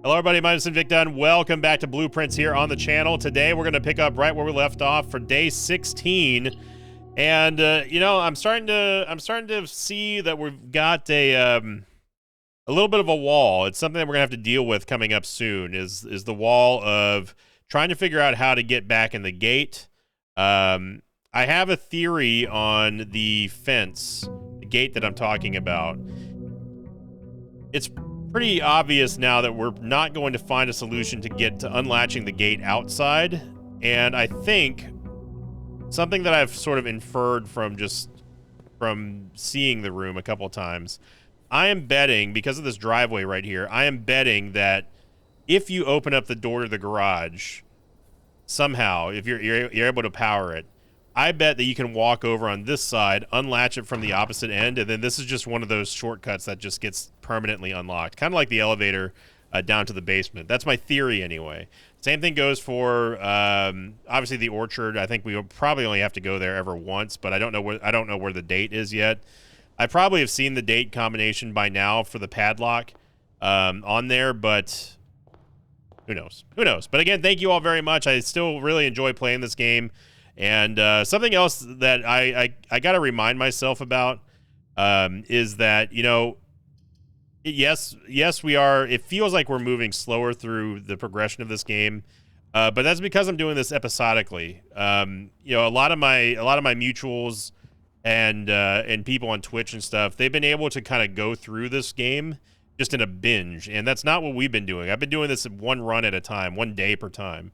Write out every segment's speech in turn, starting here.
Hello everybody, my name is Vic Dunn. Welcome back to Blueprints here on the channel. Today we're going to pick up right where we left off for day 16. And you know, I'm starting to see that we've got a little bit of a wall. It's something that we're going to have to deal with coming up soon is the wall of trying to figure out how to get back in the gate. I have a theory on the fence, the gate that I'm talking about. It's pretty obvious now that we're not going to find a solution to get to unlatching the gate outside, and I think something that I've sort of inferred from seeing the room a couple times, I am betting, because of this driveway right here, I am betting that if you open up the door to the garage somehow, if you're able to power it, I bet that you can walk over on this side, unlatch it from the opposite end, and then this is just one of those shortcuts that just gets permanently unlocked. Kind of like the elevator down to the basement. That's my theory anyway. Same thing goes for, obviously, the orchard. I think we will probably only have to go there ever once, but I don't know where the date is yet. I probably have seen the date combination by now for the padlock on there, but who knows? Who knows? But again, thank you all very much. I still really enjoy playing this game. And something else that I got to remind myself about is that, you know, yes, we are. It feels like we're moving slower through the progression of this game, but that's because I'm doing this episodically. You know, a lot of my mutuals and people on Twitch and stuff, they've been able to kind of go through this game just in a binge, and that's not what we've been doing. I've been doing this one run at a time, one day per time.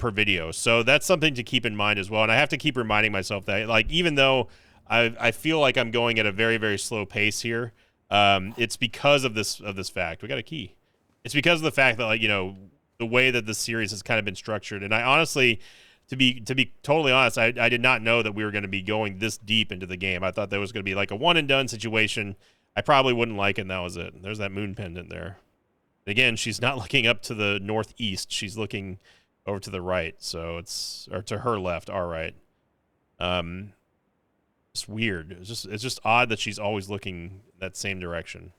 Per video. So that's something to keep in mind as well. And I have to keep reminding myself that, like, even though I feel like I'm going at a very, very slow pace here, it's because of this fact. We got a key. It's because of the fact that, like, you know, the way that the series has kind of been structured. And I honestly, to be totally honest, I did not know that we were going to be going this deep into the game. I thought that was going to be like a one and done situation. I probably wouldn't like it, and that was it. There's that moon pendant there. Again, she's not looking up to the northeast. She's looking over to the right, so or to her left, our right. It's weird. It's just odd that she's always looking that same direction.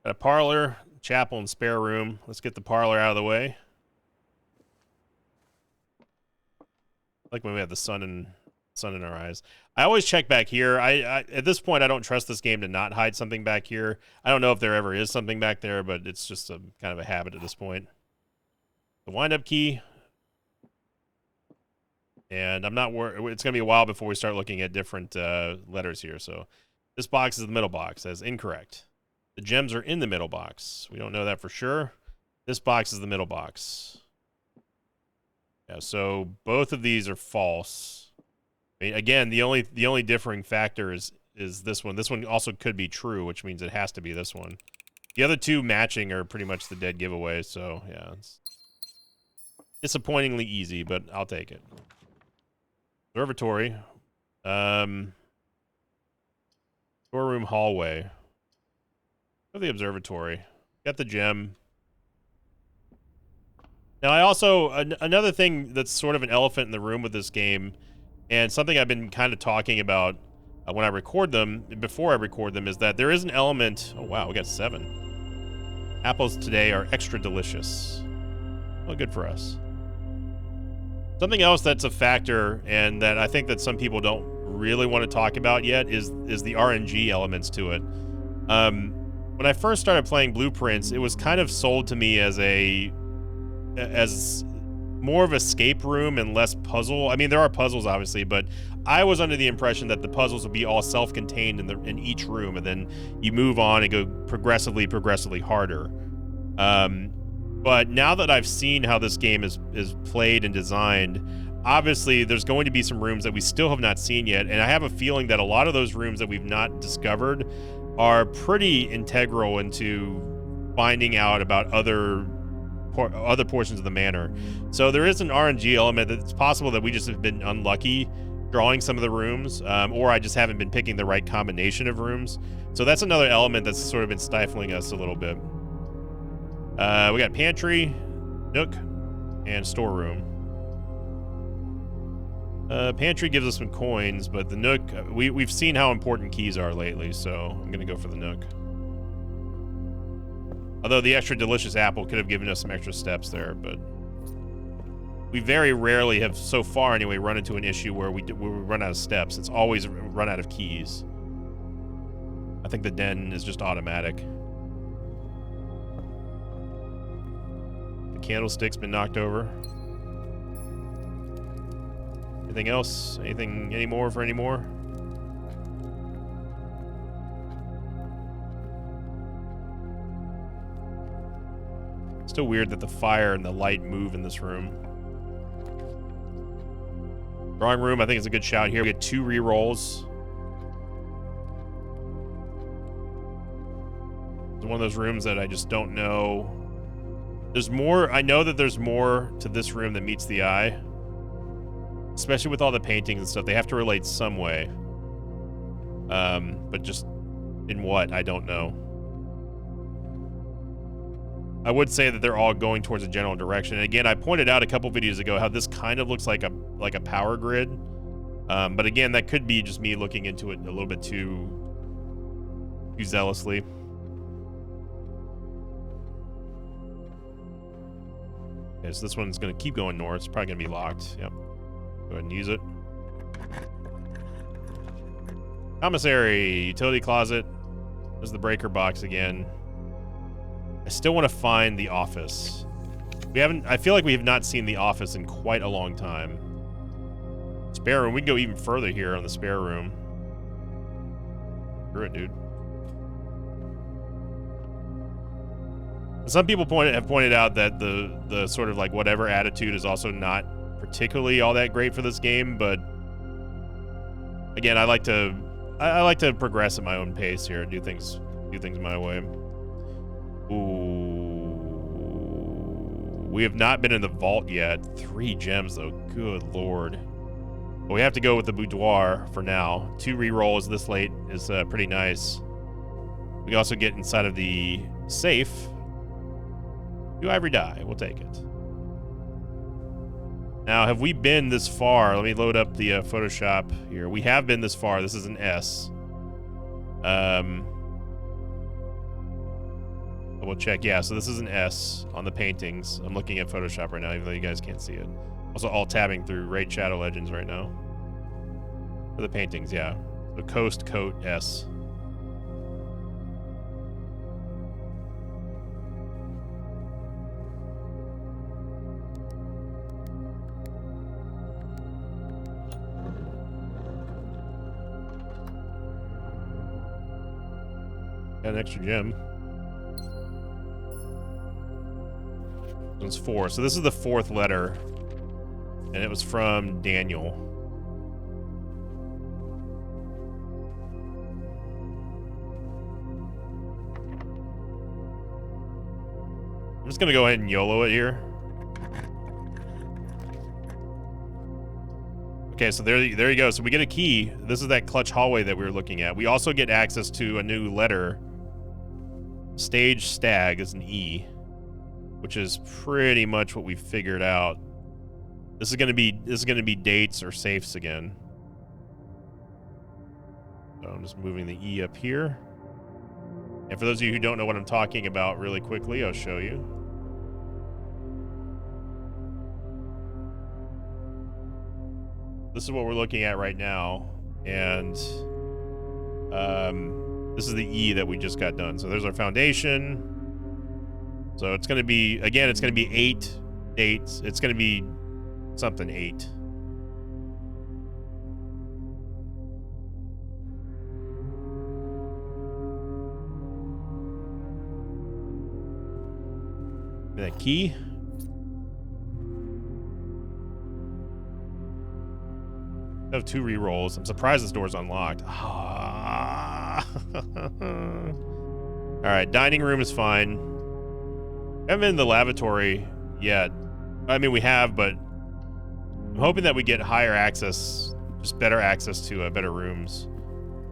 Got a parlor, chapel, and spare room. Let's get the parlor out of the way. Like when we have the sun in our eyes. I always check back here. I at this point, I don't trust this game to not hide something back here. I don't know if there ever is something back there, but it's just a kind of a habit at this point. The wind-up key, and I'm not worried. It's going to be a while before we start looking at different letters here. So this box is the middle box. That's incorrect. The gems are in the middle box. We don't know that for sure. This box is the middle box. Yeah, so both of these are false. I mean, again, the only differing factor is this one. This one also could be true, which means it has to be this one. The other two matching are pretty much the dead giveaway. So yeah, it's disappointingly easy, but I'll take it. Observatory. Storeroom hallway. Go to the observatory. Got the gem. Now, I also, another thing that's sort of an elephant in the room with this game, and something I've been kind of talking about when I record them, before I record them, is that there is an element. Oh, wow, we got 7. Apples today are extra delicious. Well, good for us. Something else that's a factor, and that I think that some people don't really want to talk about yet, is the RNG elements to it. When I first started playing Blueprints, it was kind of sold to me as more of escape room and less puzzle. I mean, there are puzzles, obviously, but I was under the impression that the puzzles would be all self-contained in each room, and then you move on and go progressively harder. But now that I've seen how this game is played and designed, obviously there's going to be some rooms that we still have not seen yet, and I have a feeling that a lot of those rooms that we've not discovered are pretty integral into finding out about other portions of the manor. So there is an RNG element. It's possible that we just have been unlucky drawing some of the rooms, or I just haven't been picking the right combination of rooms. So that's another element that's sort of been stifling us a little bit. We got pantry, nook, and storeroom. Pantry gives us some coins, but the nook, we've seen how important keys are lately, so I'm gonna go for the nook. Although the extra delicious apple could have given us some extra steps there, but we very rarely have, so far anyway, run into an issue where we run out of steps. It's always run out of keys. I think the den is just automatic. The candlestick's been knocked over. Anything else? Anything, any more for any more? Still weird that the fire and the light move in this room. Drawing room, I think, is a good shout here. We get 2 re-rolls. It's one of those rooms that I just don't know. There's more. I know that there's more to this room than meets the eye. Especially with all the paintings and stuff. They have to relate some way. But just in what, I don't know. I would say that they're all going towards a general direction. And again, I pointed out a couple videos ago how this kind of looks like a power grid. But again, that could be just me looking into it a little bit too zealously. Okay, so this one's going to keep going north. It's probably going to be locked. Yep. Go ahead and use it. Commissary, utility closet. There's the breaker box again. I still want to find the office. We haven't, I feel like we have not seen the office in quite a long time. Spare room, we can go even further here on the spare room. Screw it, dude. Some people have pointed out that the sort of like whatever attitude is also not particularly all that great for this game, but again, I like to progress at my own pace here, do things my way. Ooh, we have not been in the vault yet. 3 gems though, good lord. But we have to go with the boudoir for now. 2 re-rolls this late is pretty nice. We can also get inside of the safe. 2 ivory die, we'll take it. Now, have we been this far? Let me load up the Photoshop here. We have been this far. This is an S. We'll check. Yeah, so this is an S on the paintings. I'm looking at Photoshop right now, even though you guys can't see it. Also, all tabbing through Raid Shadow Legends right now. For the paintings, yeah. The Coast Coat S. Got an extra gem. This one's 4. So this is the 4th letter. And it was from Daniel. I'm just gonna go ahead and YOLO it here. Okay, so there you go. So we get a key. This is that clutch hallway that we were looking at. We also get access to a new letter. Stage stag is an E, which is pretty much what we figured out. This is gonna be dates or safes again. So I'm just moving the E up here. And for those of you who don't know what I'm talking about, really quickly, I'll show you. This is what we're looking at right now, and this is the E that we just got done. So there's our foundation. So it's going to be, again, it's going to be 8 dates. It's going to be something 8. That key. I have 2 re-rolls. I'm surprised this door's unlocked. Ah. All right, dining room is fine. I haven't been in the lavatory yet. I mean, we have, but I'm hoping that we get higher access, just better access to better rooms.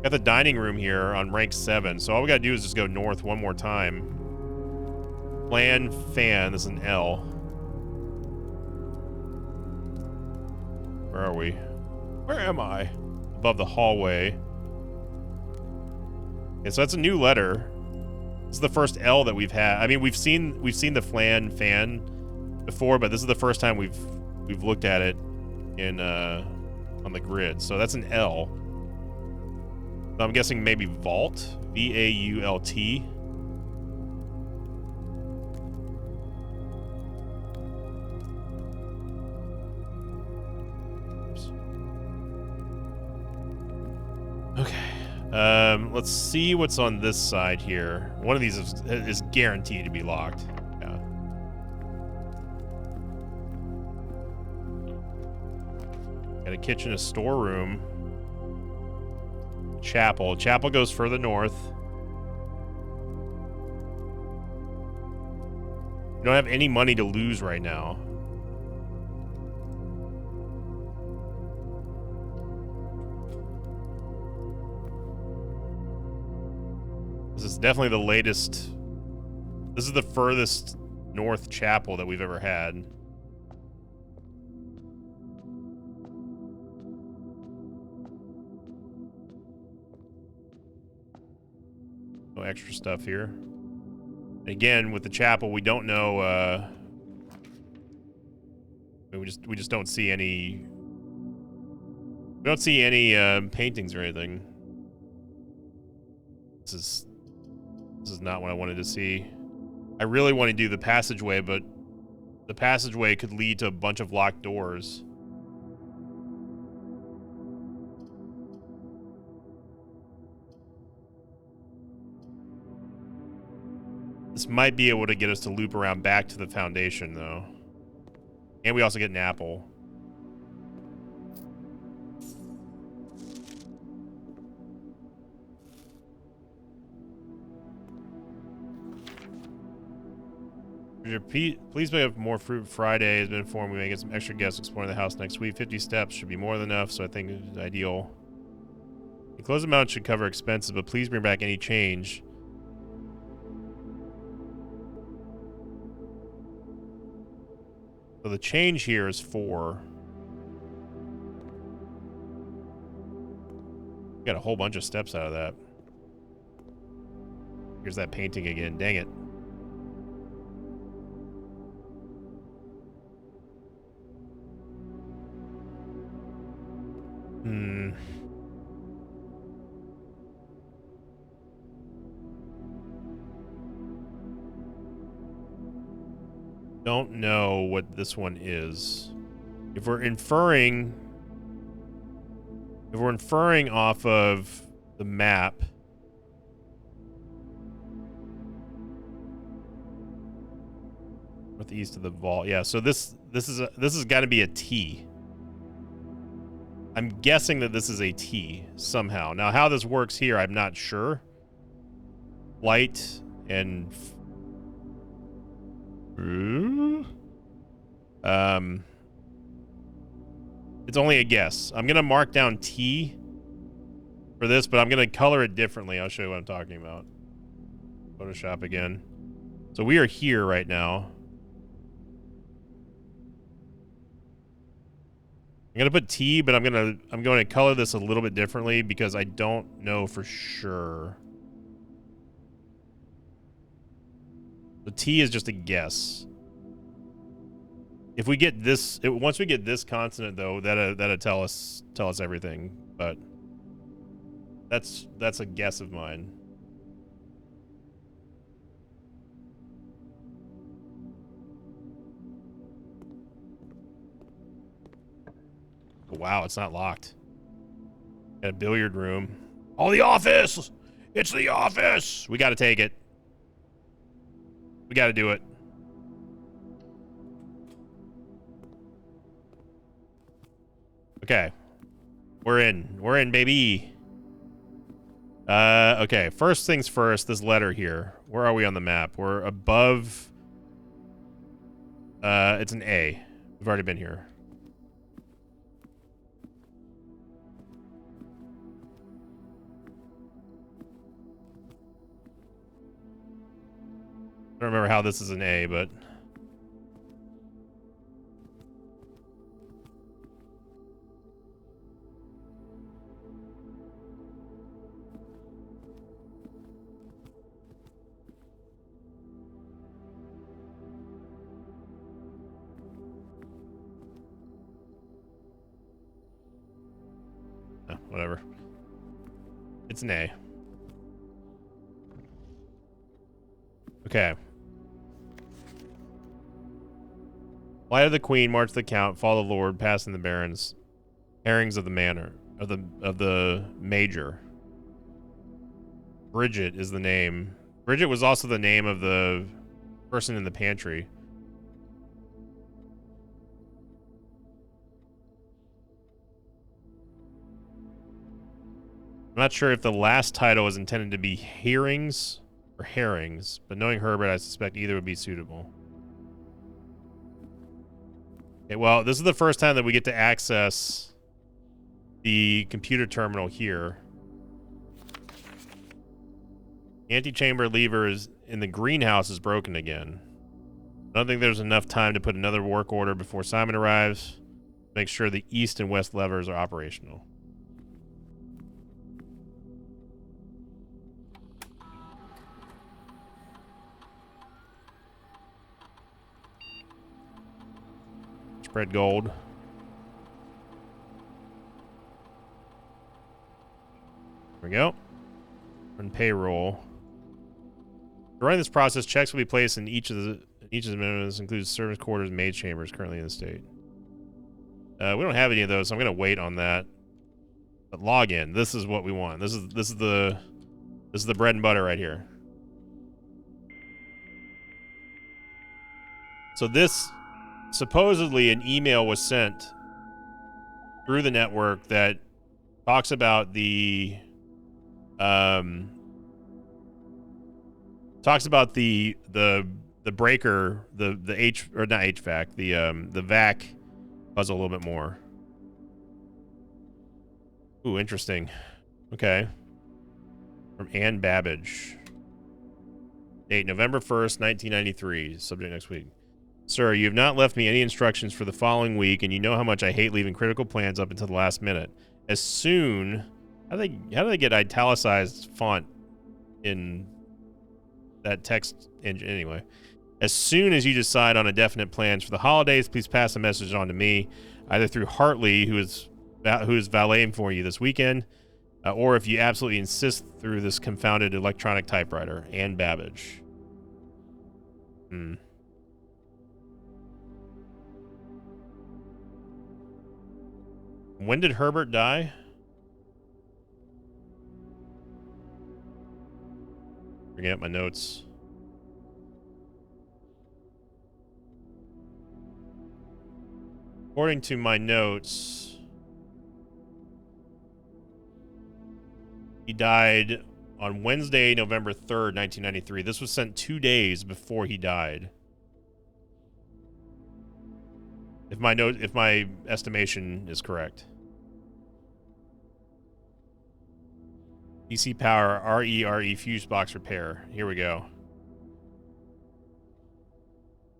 Got the dining room here on rank 7, so all we gotta do is just go north one more time. Plan fan, this is an L. Where are we? Where am I? Above the hallway. Okay, so that's a new letter. This is the first L that we've had. I mean, we've seen the Flan fan before, but this is the first time we've looked at it in on the grid. So that's an L. So I'm guessing maybe Vault, V-A-U-L-T. Okay. Let's see what's on this side here. One of these is guaranteed to be locked. Yeah. Got a kitchen, a storeroom. Chapel. Chapel goes further north. We don't have any money to lose right now. This is definitely the latest. This is the furthest north chapel that we've ever had. No extra stuff here. And again, with the chapel, we don't know. We just don't see any. We don't see any paintings or anything. This is not what I wanted to see. I really want to do the passageway, but the passageway could lead to a bunch of locked doors. This might be able to get us to loop around back to the foundation, though. And we also get an apple. Please pick up more fruit. Friday has been informed we may get some extra guests exploring the house next week. 50 steps should be more than enough, so I think it's ideal. The closed amount should cover expenses, but please bring back any change. So the change here is 4. Got a whole bunch of steps out of that. Here's that painting again. Dang it. Don't know what this one is. If we're inferring off of the map, northeast of the vault. Yeah, so this has got to be a T. I'm guessing that this is a T somehow. Now, how this works here, I'm not sure. Light and it's only a guess. I'm gonna mark down T for this, but I'm gonna color it differently. I'll show you what I'm talking about. Photoshop again. So we are here right now. I'm gonna put T, but I'm going to color this a little bit differently because I don't know for sure. The T is just a guess. If we get this, once we get this consonant though, that'll tell us everything. But that's a guess of mine. Wow, it's not locked. Got a billiard room. Oh, the office! It's the office! We gotta take it. We gotta do it. Okay. We're in. We're in, baby. Okay. First things first, this letter here. Where are we on the map? We're above... it's an A. We've already been here. I don't remember how this is an A, but... whatever. It's an A. Okay. Light of the Queen, march the Count, follow the Lord, passing the barons, herrings of the manor, of the major. Bridget is the name. Bridget was also the name of the person in the pantry. I'm not sure if the last title was intended to be hearings or herrings, but knowing Herbert, I suspect either would be suitable. Okay, well, this is the first time that we get to access the computer terminal here. Antechamber lever is in the greenhouse is broken again. I don't think there's enough time to put another work order before Simon arrives. Make sure the east and west levers are operational. Spread gold. There we go. Run payroll. During this process, checks will be placed in each of the minimums, includes service quarters, maid chambers currently in the state. We don't have any of those, so I'm gonna wait on that. But login. This is what we want. This is the bread and butter right here. So this, supposedly an email was sent through the network that talks about the breaker, the H, or not HVAC, the VAC puzzle a little bit more. Ooh, interesting. Okay. From Ann Babbage. Date November 1st, 1993. Subject next week. Sir, you have not left me any instructions for the following week, and you know how much I hate leaving critical plans up until the last minute. As soon... How do they get italicized font in that text engine anyway? As soon as you decide on a definite plans for the holidays, please pass a message on to me, either through Hartley, who is valeting for you this weekend, or if you absolutely insist, through this confounded electronic typewriter. Ann Babbage. When did Herbert die? Bringing up my notes. According to my notes, he died on Wednesday, November 3rd, 1993. This was sent 2 days before he died. If my estimation is correct. DC Power RERE fuse box repair. Here we go.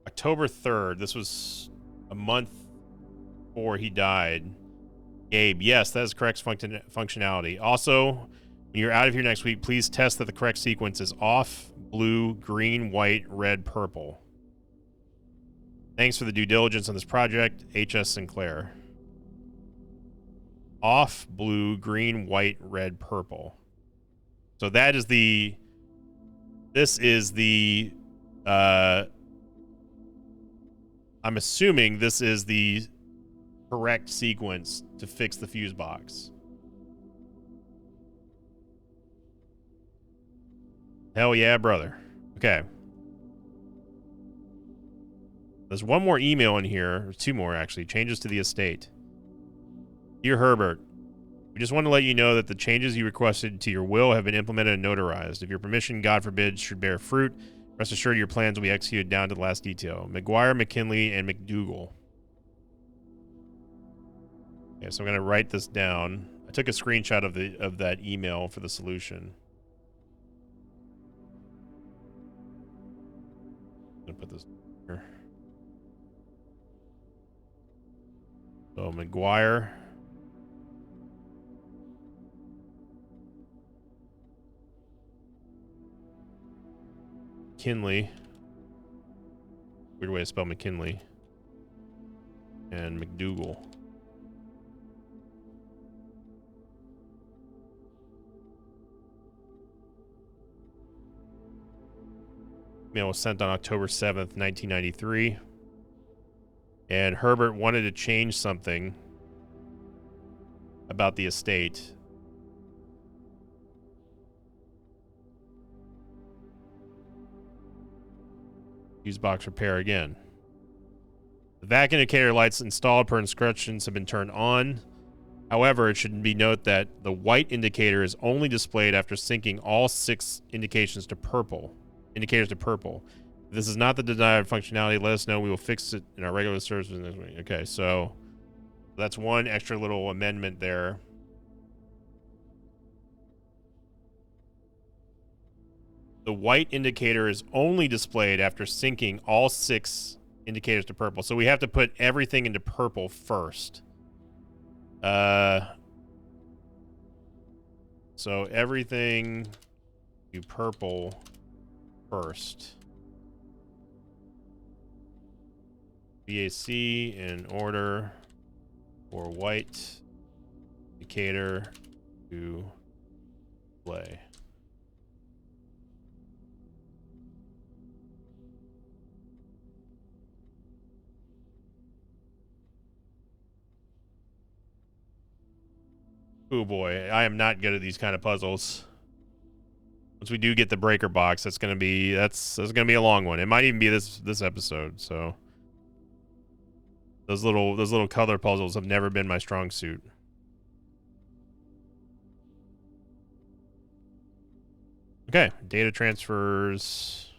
October 3rd. This was a month before he died. Gabe, yes, that is correct functionality. Also, when you're out of here next week, please test that the correct sequence is off, blue, green, white, red, purple. Thanks for the due diligence on this project, H.S. Sinclair. Off, blue, green, white, red, purple. So that is the... This is the... I'm assuming this is the correct sequence to fix the fuse box. Hell yeah, brother. Okay. There's one more email in here, or two more actually. Changes to the estate. Dear Herbert, we just want to let you know that the changes you requested to your will have been implemented and notarized. If your permission, God forbid, should bear fruit, rest assured your plans will be executed down to the last detail. McGuire, McKinley, and McDougal. Okay, so I'm going to write this down. I took a screenshot of that email for the solution. I'm going to put this here. So McGuire. McKinley. Weird way to spell McKinley. And McDougal. Email was sent on October 7th, 1993. And Herbert wanted to change something about the estate. Fuse box repair again. The vac indicator lights installed per instructions have been turned on. However, it should be noted that the white indicator is only displayed after syncing all 6 indicators to purple. If this is not the desired functionality, let us know. We will fix it in our regular service. Okay, so that's one extra little amendment there. The white indicator is only displayed after syncing all 6 indicators to purple. So we have to put everything into purple first. So everything to purple first. VAC in order for white indicator to play. Oh boy, I am not good at these kind of puzzles. Once we do get the breaker box, that's gonna be a long one. It might even be this episode. So those little color puzzles have never been my strong suit. Okay, data transfers.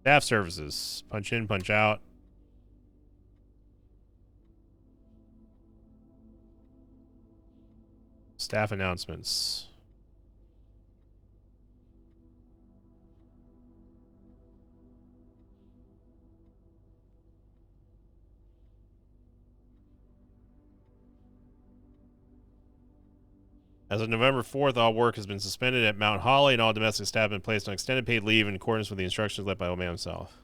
Staff services. Punch in, punch out. Staff announcements. As of November 4th, all work has been suspended at Mount Holly and all domestic staff have been placed on extended paid leave in accordance with the instructions left by Old Man himself.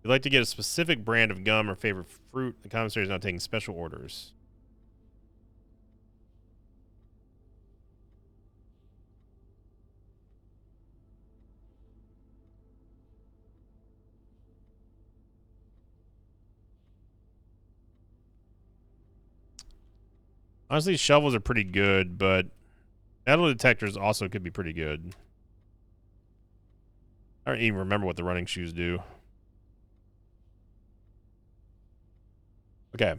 If you'd like to get a specific brand of gum or favorite fruit, the commissary is now taking special orders. Honestly, shovels are pretty good, but metal detectors also could be pretty good. I don't even remember what the running shoes do. Okay.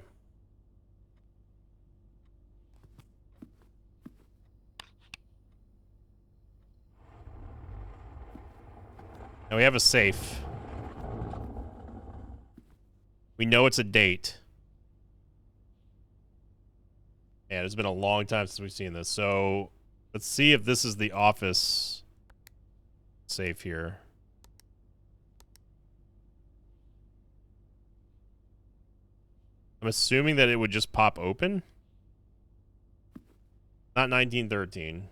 Now we have a safe. We know it's a date. Yeah, it's been a long time since we've seen this. So let's see if this is the office safe here. I'm assuming that it would just pop open. Not 1913.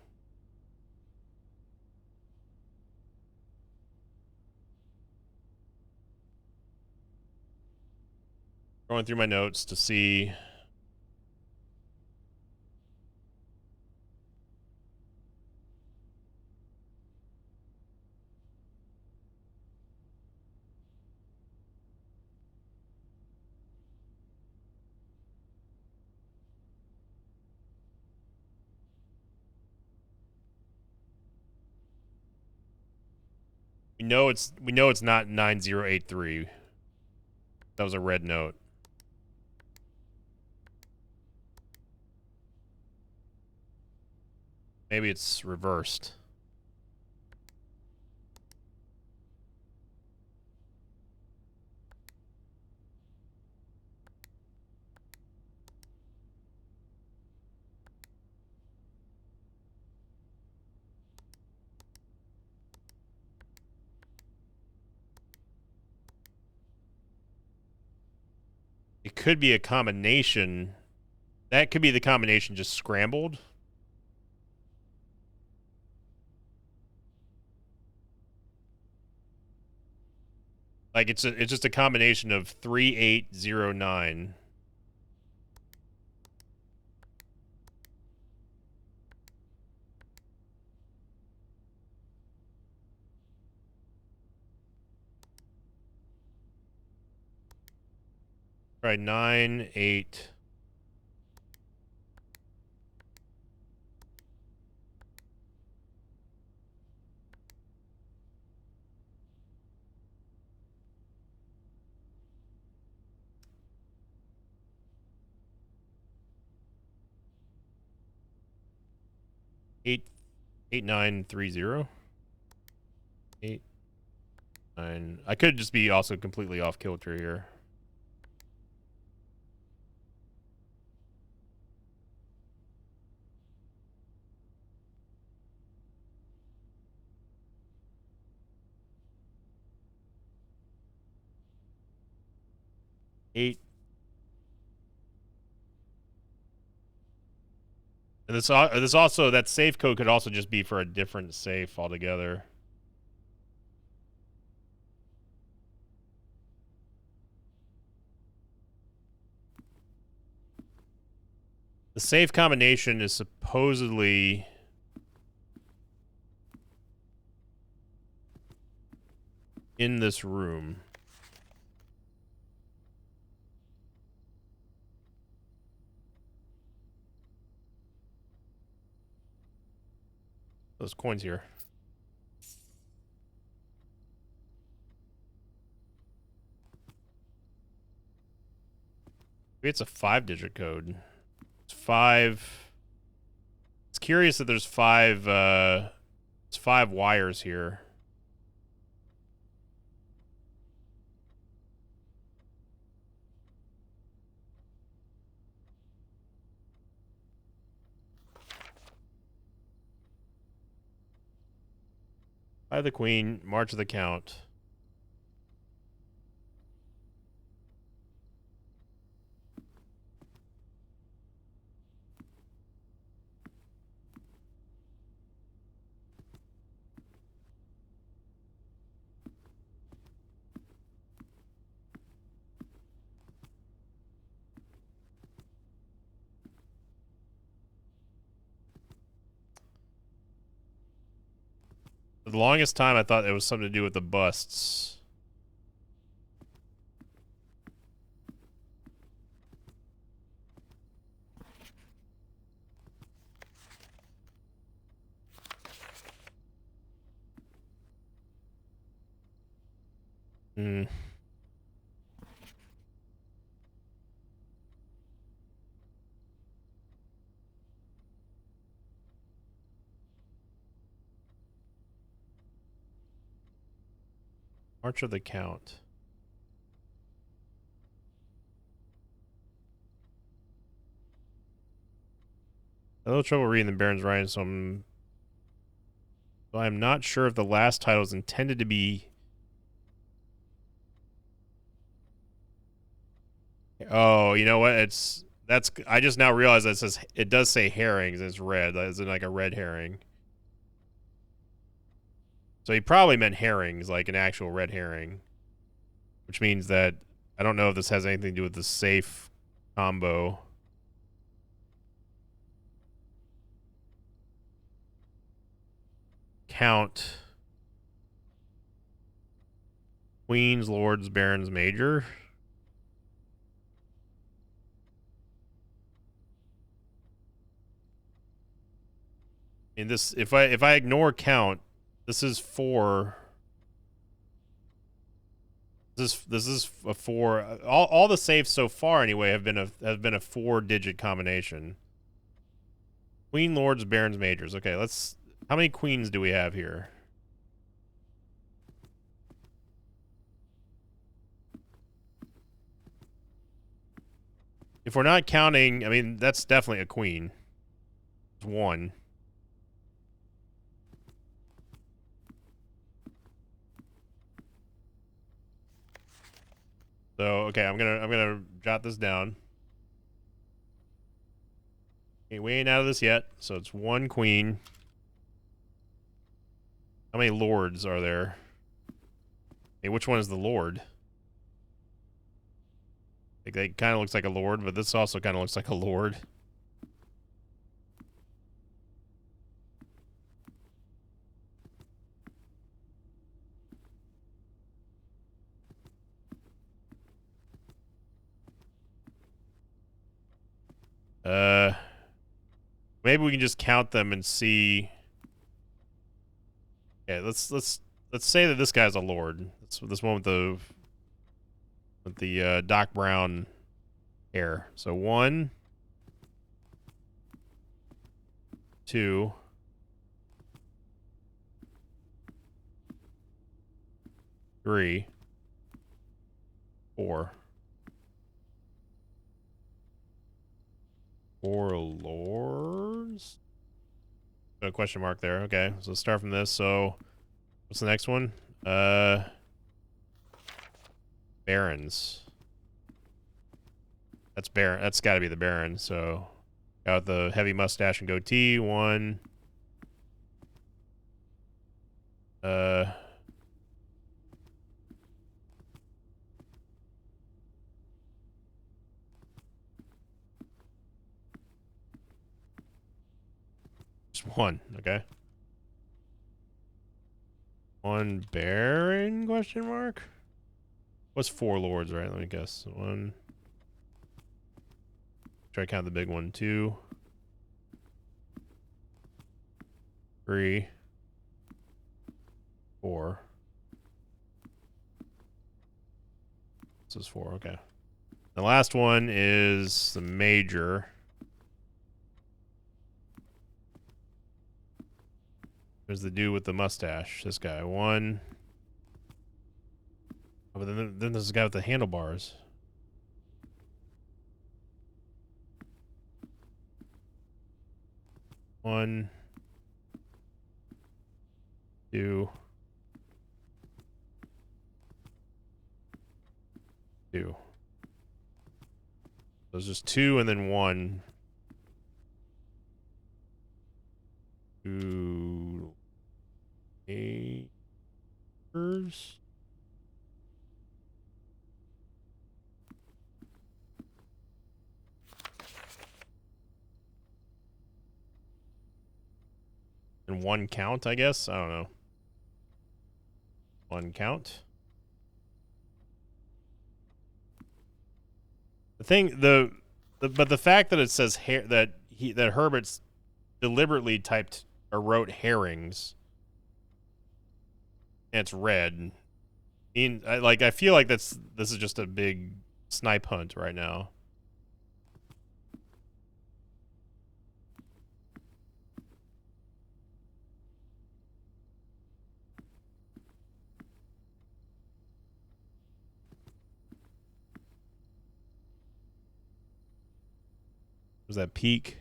Going through my notes to see. We know it's not 9083. That was a red note. Maybe it's reversed. It could be a combination. That could be the combination just scrambled. Like it's just a combination of 3809 Try 9, 8. Eight, 8, 9, 3, 0. 8, 9. I could just be also completely off kilter here. Eight. And this also, that safe code could also just be for a different safe altogether. The safe combination is supposedly in this room. Those coins here. Maybe it's a 5-digit code. It's 5. It's curious that there's 5, it's 5 wires here. By the queen, march of the count. For the longest time, I thought it was something to do with the busts. Hmm. March of the count. I had a little trouble reading the Baron's writing, so I'm not sure if the last title is intended to be. Oh, you know what? I just now realized that it does say herrings. It's red. It's like a red herring. So he probably meant herrings, like an actual red herring, which means that I don't know if this has anything to do with the safe combo. Count. Queens, lords, barons, major. In this, if I ignore count, this is 4. This is a 4. All the safes so far anyway have been a 4-digit combination. Queen, lords, barons, majors. Okay, let's. How many queens do we have here? If we're not counting, I mean, that's definitely a queen. It's 1. So, okay, I'm gonna jot this down. Okay, we ain't out of this yet, so it's 1 queen. How many lords are there? Hey, which one is the lord? Like, that kind of looks like a lord, but this also kind of looks like a lord. Maybe we can just count them and see. Yeah, let's say that this guy's a lord. This one with the Doc Brown hair. So 1, 2, 3, 4. 4 lords? A question mark there. Okay, so let's start from this. So, what's the next one? Barons. That's Baron. That's got to be the Baron. So, got the heavy mustache and goatee. 1. Just 1. Okay. 1 Baron? Question mark. What's 4 lords? Right. Let me guess. 1. Try to count the big one. 2, 3, 4. This is 4. Okay. The last one is the major. There's the dude with the mustache. This guy. 1. Oh, but then there's the guy with the handlebars. 1, 2, 2. There's just 2 and then 1. 2 acres. And 1 count, I guess. I don't know. 1 count. The thing, but the fact that it says that Herbert's deliberately typed or wrote herrings, and it's red. I feel like this is just a big snipe hunt right now. Was that peak?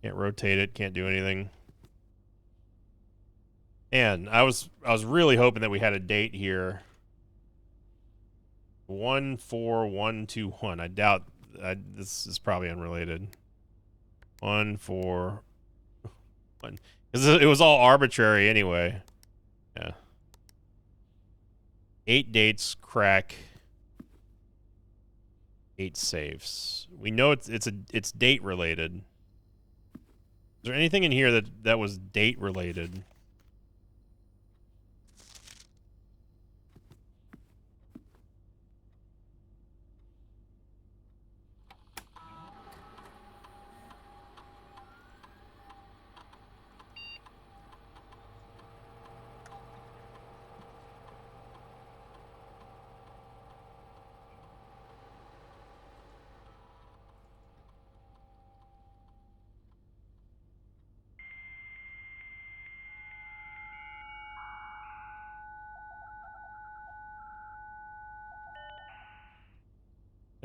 Can't rotate it. Can't do anything. And I was really hoping that we had a date here. 14121. I doubt. This is probably unrelated. 141. Because it was all arbitrary anyway. Yeah. 8 dates, crack. 8 safes. We know it's date related. Is there anything in here that was date related?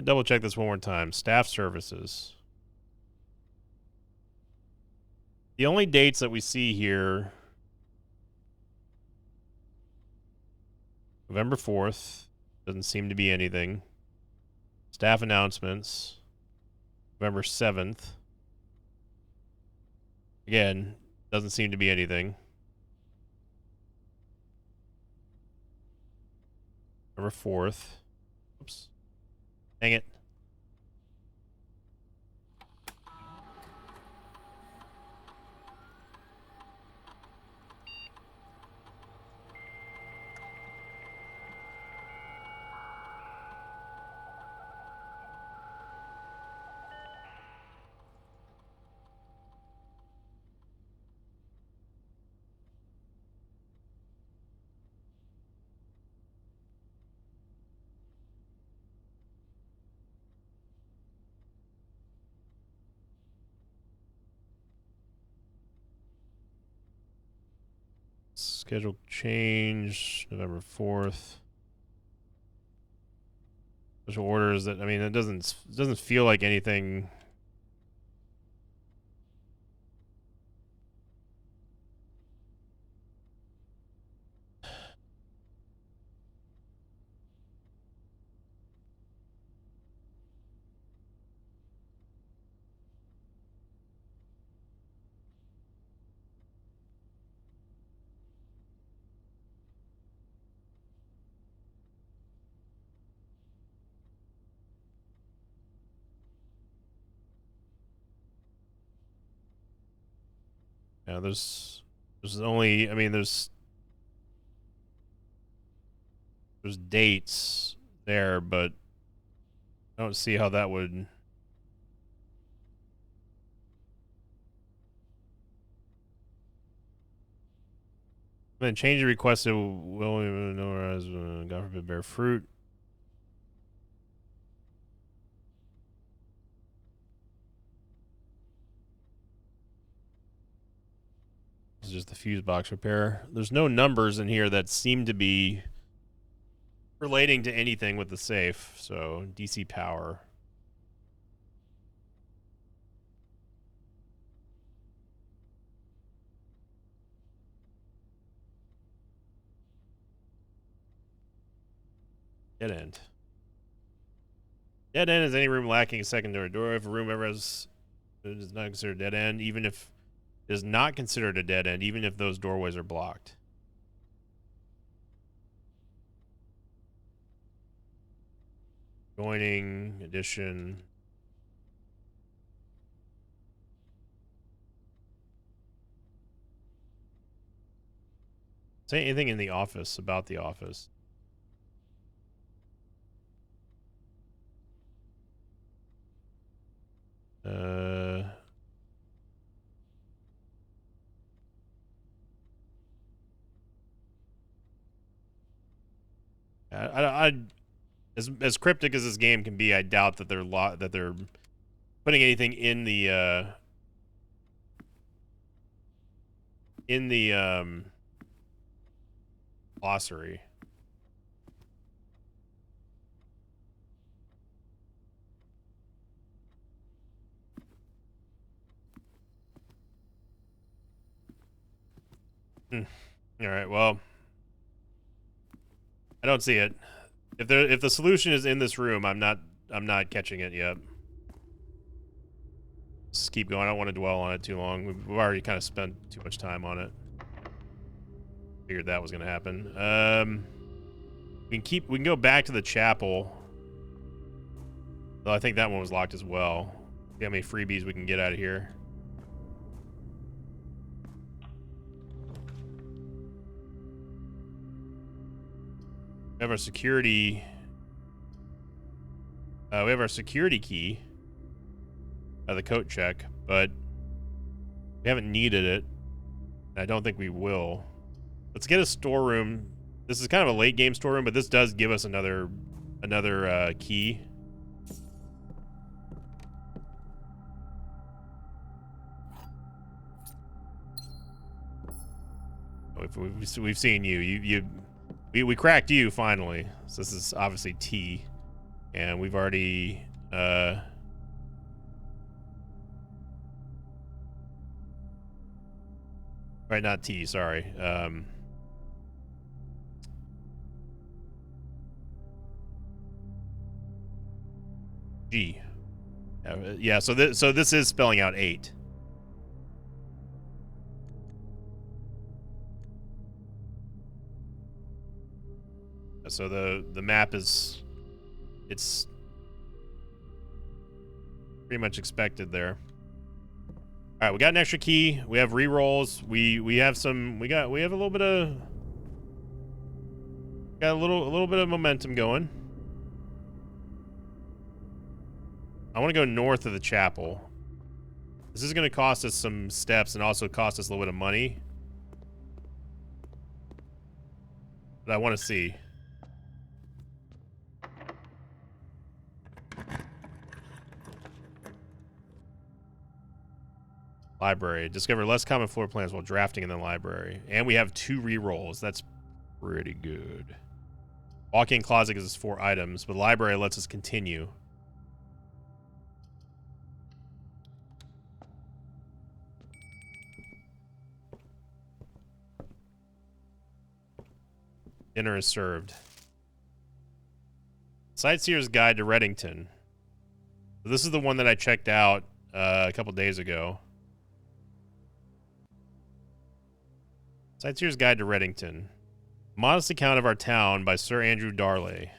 Double check this one more time. Staff services. The only dates that we see here, November 4th, doesn't seem to be anything. Staff announcements, November 7th. Again, doesn't seem to be anything. November 4th. Oops. Dang it. Schedule change November 4th. Special orders that, I mean, it doesn't feel like anything. Yeah, there's only, I mean, there's dates there, but I don't see how that would. Then change the requested will even know as God forbid bear fruit. This is just the fuse box repair. There's no numbers in here that seem to be relating to anything with the safe. So DC power. Dead end. Dead end is any room lacking a secondary door. If a room ever has, it is not considered dead end, even if it is not considered a dead end, even if those doorways are blocked. Joining, addition. Say anything in the office about the office. As cryptic as this game can be, I doubt that they're putting anything in the glossary. All right, well, I don't see it. If the solution is in this room, I'm not catching it yet. Let's keep going. I don't want to dwell on it too long. We've already kind of spent too much time on it. Figured that was going to happen. We can go back to the chapel. Though I think that one was locked as well. See how many freebies we can get out of here. We have our security. We have our security key. The coat check, but we haven't needed it. I don't think we will. Let's get a storeroom. This is kind of a late game storeroom, but this does give us another key. Oh, we've seen you. We cracked you finally. So this is obviously T, and we've already right, not T, sorry. G. Yeah, so this is spelling out 8. So the map is, it's pretty much expected there. All right, we got an extra key. We have re-rolls. We have some. We have a little bit of. Got a little bit of momentum going. I want to go north of the chapel. This is going to cost us some steps and also cost us a little bit of money. But I want to see. Library. Discover less common floor plans while drafting in the library. And we have 2 rerolls. That's pretty good. Walk-in closet gives us 4 items, but library lets us continue. Dinner is served. Sightseer's Guide to Reddington. So this is the one that I checked out a couple days ago. Sightseer's Guide to Reddington. Modest account of our town by Sir Andrew Darle.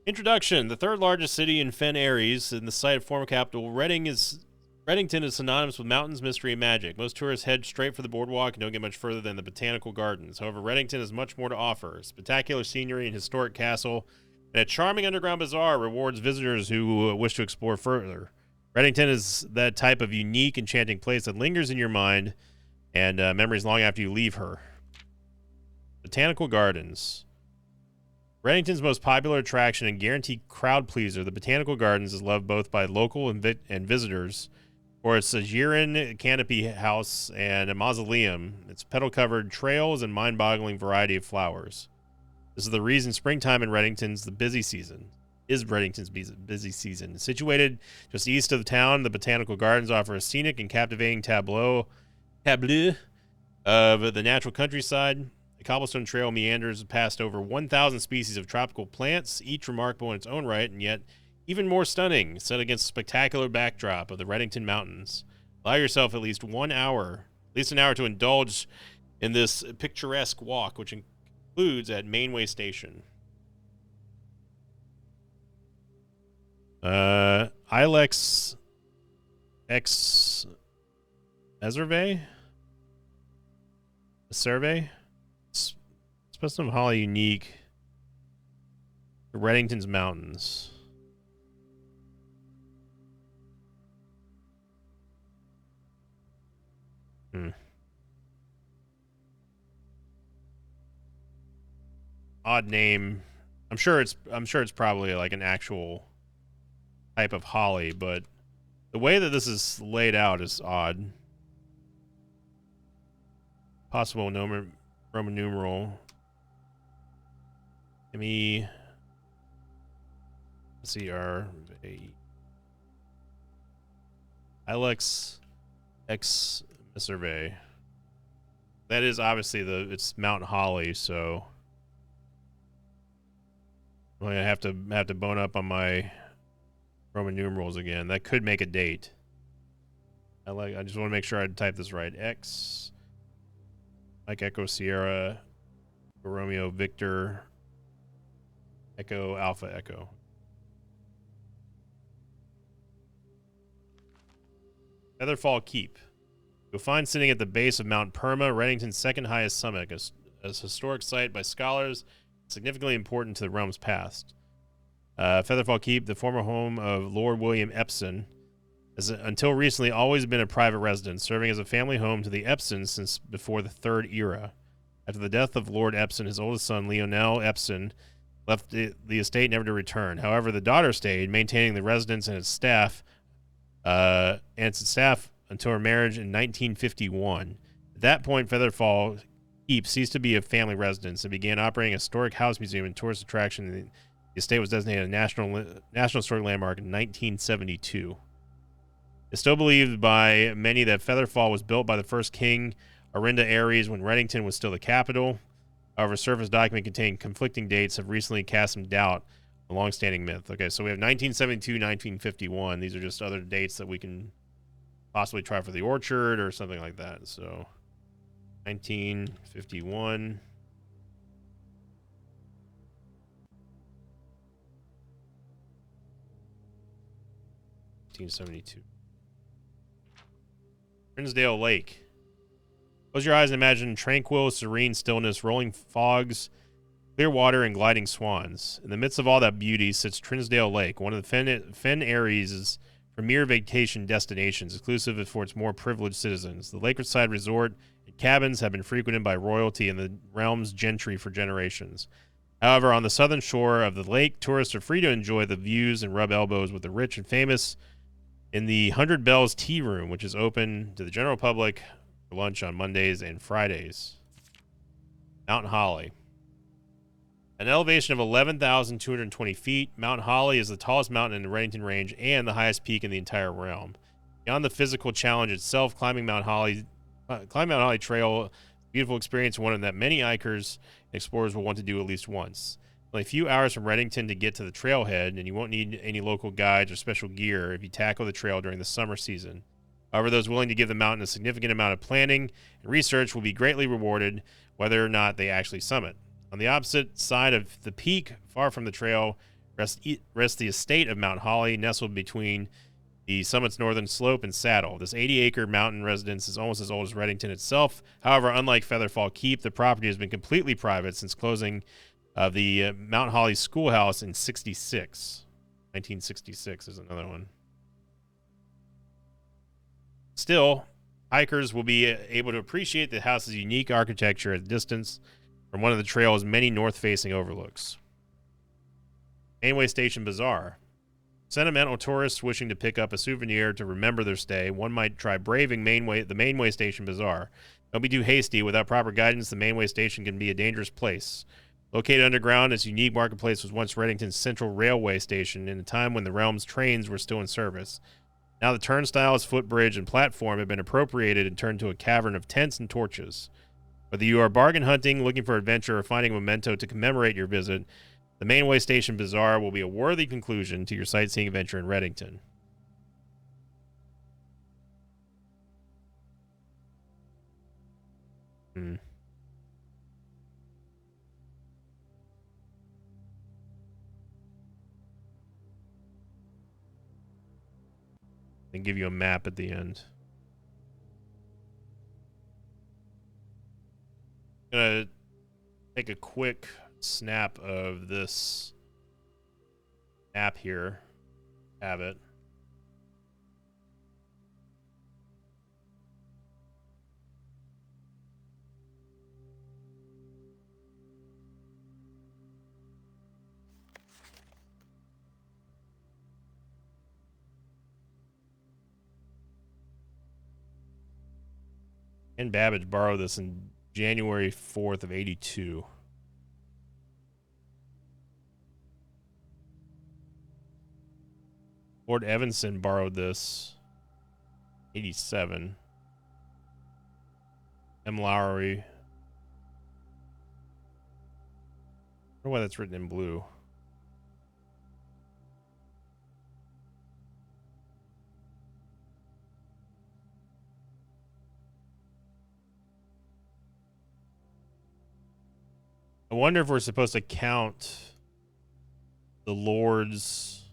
Introduction. The 3rd largest city in Fen Ares, in the site of former capital, Reddington is synonymous with mountains, mystery, and magic. Most tourists head straight for the boardwalk and don't get much further than the botanical gardens. However, Reddington has much more to offer. Spectacular scenery, and historic castle, and a charming underground bazaar rewards visitors who wish to explore further. Reddington is that type of unique, enchanting place that lingers in your mind and memories long after you leave her. Botanical Gardens. Reddington's most popular attraction and guaranteed crowd pleaser, the Botanical Gardens is loved both by local and visitors for its Aegiran canopy house and a mausoleum, its petal-covered trails, and mind-boggling variety of flowers. This is the reason springtime in Reddington's busy season. Situated just east of the town, the Botanical Gardens offer a scenic and captivating tableau of the natural countryside. The cobblestone trail meanders past over 1,000 species of tropical plants, each remarkable in its own right, and yet even more stunning, set against the spectacular backdrop of the Reddington Mountains. Allow yourself at least an hour to indulge in this picturesque walk, which includes at Mainway Station. Ilex X Ezerve? Survey? Specimen Holly unique to Reddington's Mountains. Odd name. I'm sure it's probably like an actual type of holly, but the way that this is laid out is odd. Possible Roman numeral. Let's see, Ilex X Survey. That is obviously it's Mount Holly, so I'm gonna have to bone up on my Roman numerals again. That could make a date. I just want to make sure I type this right. X, like Echo Sierra, Romeo Victor, Echo Alpha Echo. Featherfall Keep. You'll find sitting at the base of Mount Perma, Reddington's second highest summit, as a historic site by scholars, significantly important to the realm's past. Featherfall Keep, the former home of Lord William Epson, has until recently always been a private residence, serving as a family home to the Epsons since before the Third Era. After the death of Lord Epson, his oldest son, Lionel Epson, left the estate never to return. However, the daughter stayed, maintaining the residence and its staff, until her marriage in 1951. At that point, Featherfall Keep ceased to be a family residence and began operating a historic house museum and tourist attraction. The estate was designated a national historic landmark in 1972. It's still believed by many that Featherfall was built by the first king, Arinda Ares, when Reddington was still the capital. However, surface document containing conflicting dates have recently cast some doubt on a long-standing myth. Okay, so we have 1972, 1951. These are just other dates that we can possibly try for the orchard or something like that. So 1951. Trinsdale Lake. Close your eyes and imagine tranquil, serene stillness, rolling fogs, clear water, and gliding swans. In the midst of all that beauty sits Trinsdale Lake, one of the Fen Ares' premier vacation destinations, exclusive for its more privileged citizens. The lakeside resort and cabins have been frequented by royalty and the realm's gentry for generations. However, on the southern shore of the lake, tourists are free to enjoy the views and rub elbows with the rich and famous, in the 100 Bells Tea Room, which is open to the general public for lunch on Mondays and Fridays. Mountain Holly. An elevation of 11,220 feet, Mount Holly is the tallest mountain in the Redington Range and the highest peak in the entire realm. Beyond the physical challenge itself, climbing Mount Holly Trail is a beautiful experience, one that many hikers and explorers will want to do at least once. Only a few hours from Redington to get to the trailhead, and you won't need any local guides or special gear if you tackle the trail during the summer season. However, those willing to give the mountain a significant amount of planning and research will be greatly rewarded, whether or not they actually summit. On the opposite side of the peak, far from the trail, rests the estate of Mount Holly, nestled between the summit's northern slope and saddle. This 80-acre mountain residence is almost as old as Redington itself. However, unlike Featherfall Keep, the property has been completely private since closing of the Mount Holly Schoolhouse in 1966 is another one. Still, hikers will be able to appreciate the house's unique architecture at a distance from one of the trail's many north-facing overlooks. Mainway Station Bazaar. Sentimental tourists wishing to pick up a souvenir to remember their stay, one might try braving the Mainway Station Bazaar. Don't be too hasty. Without proper guidance, the Mainway Station can be a dangerous place. Located underground, this unique marketplace was once Redington's central railway station in a time when the realm's trains were still in service. Now the turnstiles, footbridge, and platform have been appropriated and turned to a cavern of tents and torches. Whether you are bargain hunting, looking for adventure, or finding a memento to commemorate your visit, the Mainway Station Bazaar will be a worthy conclusion to your sightseeing adventure in Redington. And give you a map at the end. I'm gonna take a quick snap of this map here. Have it. And Babbage borrowed this in January 4th of 82. Lord Evanson borrowed this 87. M. Lowry. I wonder why that's written in blue. I wonder if we're supposed to count the lords,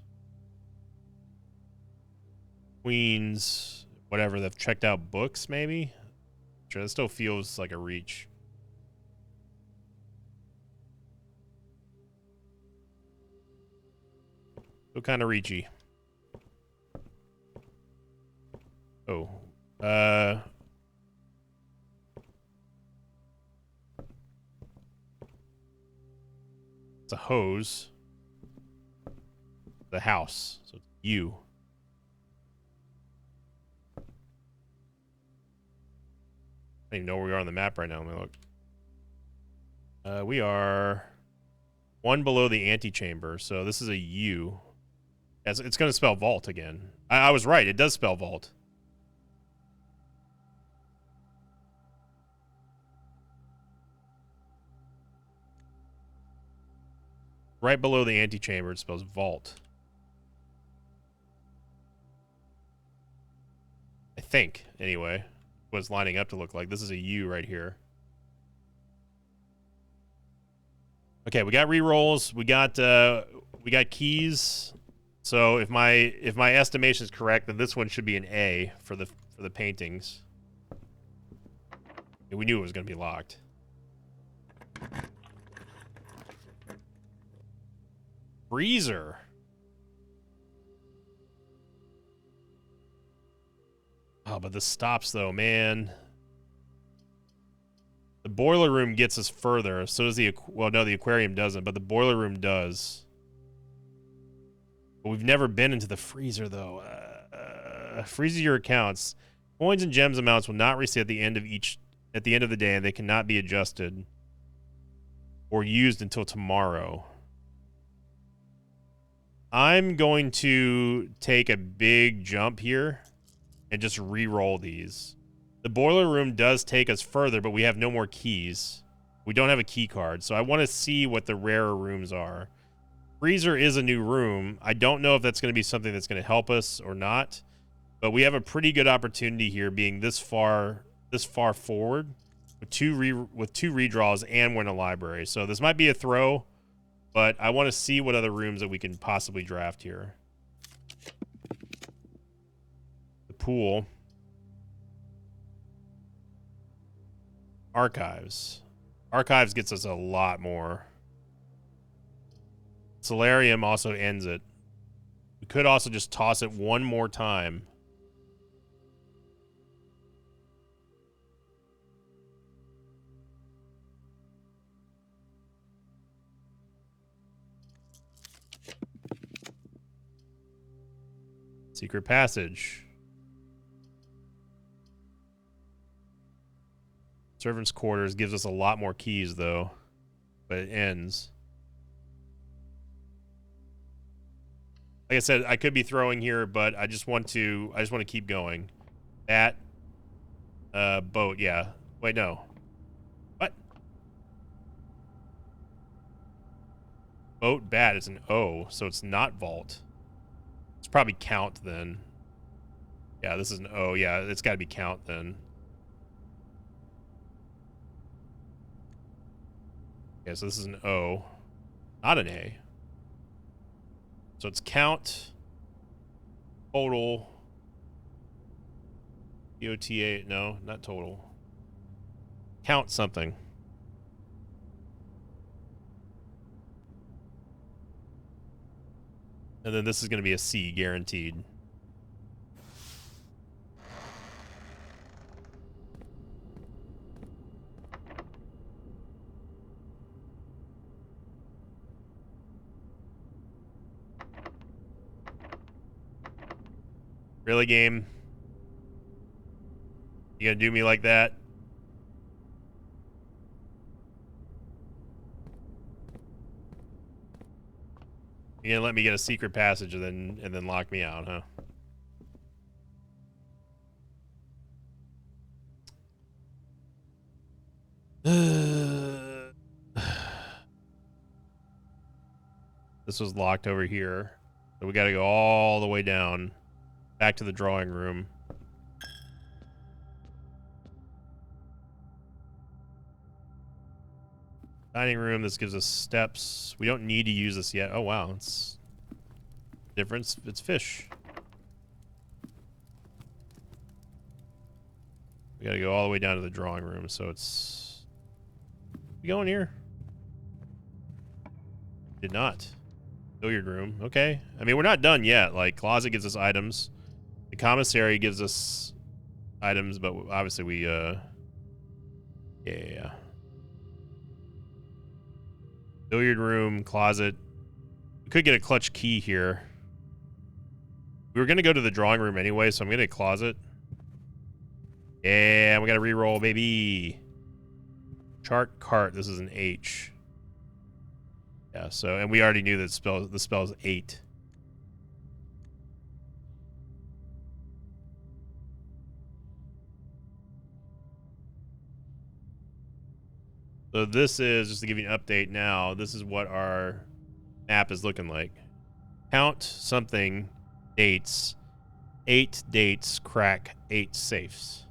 queens, whatever, they've checked out books, maybe? Sure, that still feels like a reach. Still kind of reachy. Oh. It's a hose. The house. So it's you. I don't even know where we are on the map right now. Let me look. We are one below the antechamber. So this is a U. It's going to spell vault again. I was right. It does spell vault. Right below the antechamber, it spells vault. I think, anyway. What it's lining up to look like. This is a U right here. Okay, we got rerolls. We got keys. So if my estimation is correct, then this one should be an A for the paintings. We knew it was going to be locked. Freezer. Oh, but the stops though, man. The boiler room gets us further. So does the aquarium doesn't, but the boiler room does. But we've never been into the freezer though. freezes your accounts. Coins and gems amounts will not reset at the end of the day, and they cannot be adjusted or used until tomorrow. I'm going to take a big jump here and just re-roll these. The boiler room does take us further, but we have no more keys. We don't have a key card, so I want to see what the rarer rooms are. Freezer is a new room. I don't know if that's going to be something that's going to help us or not, but we have a pretty good opportunity here, being this far forward with two redraws, and we're in a library. So this might be a throw, but I want to see what other rooms that we can possibly draft here. The pool. Archives. Archives gets us a lot more. Solarium also ends it. We could also just toss it one more time. Secret passage. Servants' quarters gives us a lot more keys, though, but it ends. Like I said, I could be throwing here, but I just want to keep going. That boat, yeah. Wait, no. What? Boat bat is an O, so it's not vault. It's probably count then. Yeah, this is an O. Yeah, it's got to be count then. Okay, so this is an O, not an A. So it's count, total, EOTA, no, not total. Count something. And then this is going to be a C, guaranteed. Really, game? You gonna do me like that? You gonna let me get a secret passage and then lock me out, huh? This was locked over here. So we gotta go all the way down. Back to the drawing room. Dining room, this gives us steps. We don't need to use this yet. Oh, wow. It's difference. It's fish. We gotta go all the way down to the drawing room, so it's... We going here? Did not. Billiard room. Okay. I mean, we're not done yet. Like, closet gives us items. The commissary gives us items, but obviously we, yeah. Billiard room, closet. We could get a clutch key here. We were going to go to the drawing room anyway, so I'm going to closet. Yeah, we got to re-roll, baby. Chart cart. This is an H. Yeah, so, and we already knew that the spell is 8. So this is, just to give you an update now, this is what our map is looking like. Count something, dates, 8 dates, crack 8 safes.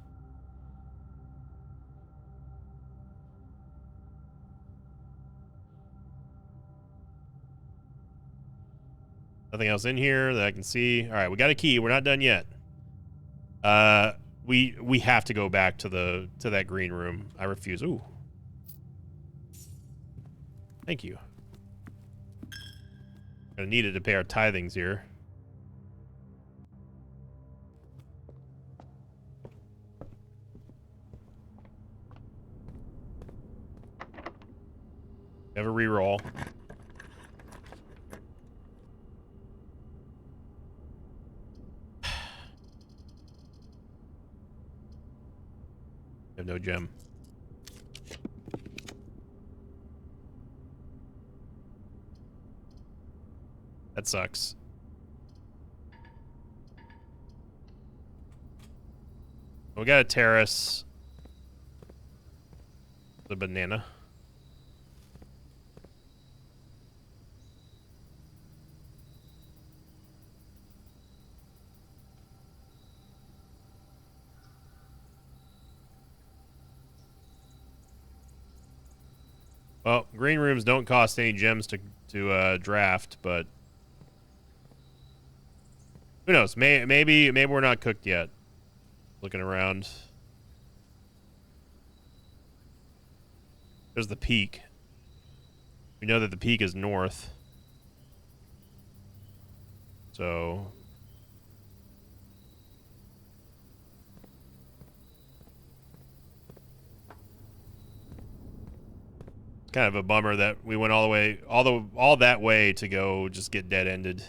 Nothing else in here that I can see. All right, we got a key. We're not done yet. We have to go back to that green room. I refuse. Ooh. Thank you. Gonna need it to pay our tithings here. Have a reroll. no gem. That sucks. We got a terrace. The banana. Well, green rooms don't cost any gems to draft, but who knows? Maybe we're not cooked yet. Looking around. There's the peak. We know that the peak is north. So kind of a bummer that we went all that way to go just get dead-ended.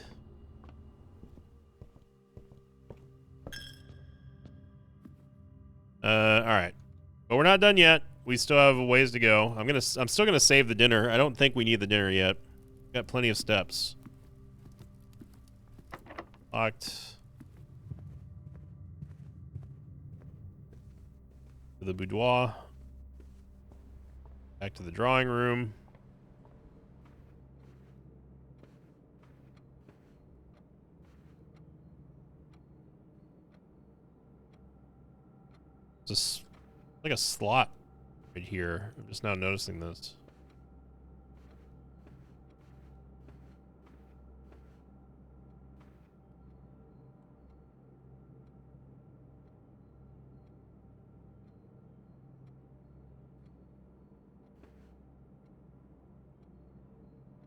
All right. But we're not done yet. We still have a ways to go. I'm still gonna save the dinner. I don't think we need the dinner yet. Got plenty of steps. Locked. To the boudoir. Back to the drawing room. Just like a slot right here. I'm just now noticing this.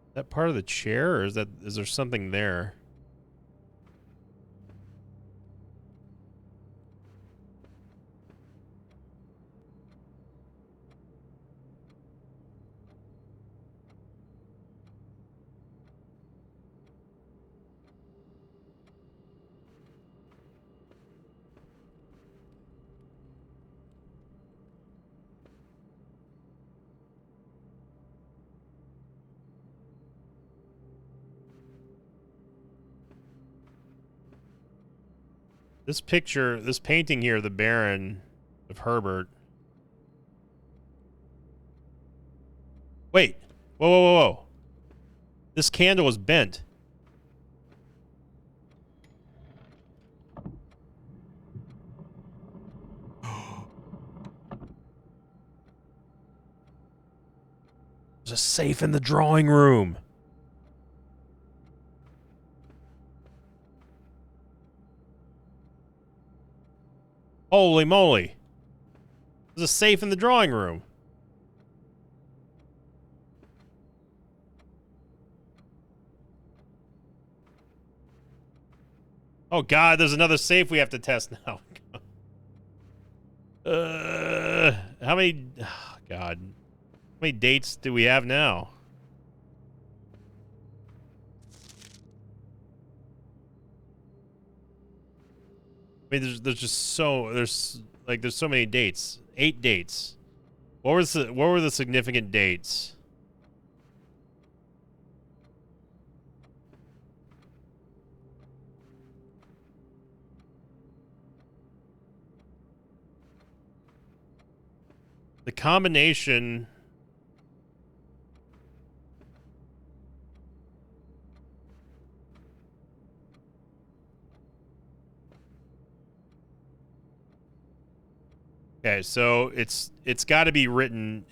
Is that part of the chair, or is there something there? This picture, this painting here, the Baron of Herbert. Wait. Whoa, whoa, whoa, whoa. This candle is bent. There's a safe in the drawing room. Holy moly. There's a safe in the drawing room. Oh god, there's another safe we have to test now. How many... Oh, god. How many dates do we have now? I mean, there's just so... There's so many dates. 8 dates. What were the significant dates? The combination... Okay, so it's got to be written